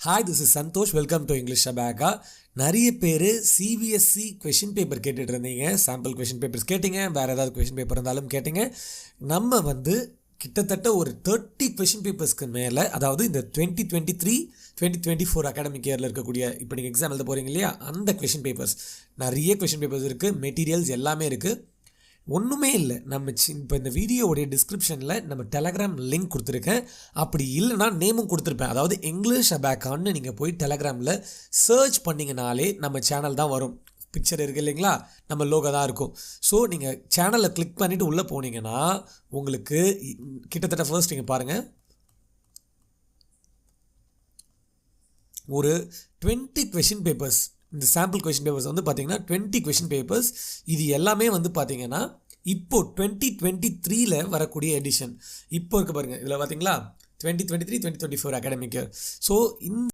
Hi, this is Santhosh. Welcome to English ஷபாக்கா. நிறைய பேர் சிபிஎஸ்சி கொஷின் பேப்பர் கேட்டுட்டு இருந்தீங்க. சாம்பிள் கொஷின் பேப்பர்ஸ் கேட்டிங்க, வேறு ஏதாவது கொஷின் பேப்பர் இருந்தாலும் கேட்டிங்க. நம்ம கிட்டத்தட்ட ஒரு 30 கொஷின் பேப்பர்ஸ்க்கு மேலே, அதாவது இந்த 2023-2024 அகாடமிக் இயரில் இருக்கக்கூடிய, இப்போ நீங்கள் எக்ஸாம் எழுத போகிறீங்க இல்லையா, அந்த கொஷின் பேப்பர்ஸ் நிறைய கொஷின் பேப்பர்ஸ் இருக்குது. மெட்டீரியல்ஸ் எல்லாமே இருக்குது. ஒன்றுமே இல்லை, நம்ம இப்போ இந்த வீடியோவுடைய டிஸ்கிரிப்ஷனில் நம்ம டெலகிராம் லிங்க் கொடுத்துருக்கேன். அப்படி இல்லைனா நேமும் கொடுத்துருப்பேன். அதாவது இங்கிலீஷ் அபேக்கான்னு நீங்கள் போய் டெலகிராமில் சர்ச் பண்ணிங்கனாலே நம்ம சேனல் தான் வரும். பிக்சர் இருக்குது இல்லைங்களா, நம்ம லோகோ தான் இருக்கும். ஸோ நீங்கள் சேனலை கிளிக் பண்ணிவிட்டு உள்ளே போனீங்கன்னா உங்களுக்கு கிட்டத்தட்ட ஃபர்ஸ்ட் நீங்கள் பாருங்கள், ஒரு 20 கொஷின் பேப்பர்ஸ். இந்த சாம்பிள் கொஷின் பேப்பர்ஸ் பார்த்தீங்கன்னா 20 கொஷின் பேப்பர்ஸ். இது எல்லாமே பார்த்தீங்கன்னா இப்போது 2023 வரக்கூடிய எடிஷன் இப்போ இருக்குது பாருங்கள். இதில் பார்த்தீங்களா 2023-2024 அகாடமிக் இயர். ஸோ இந்த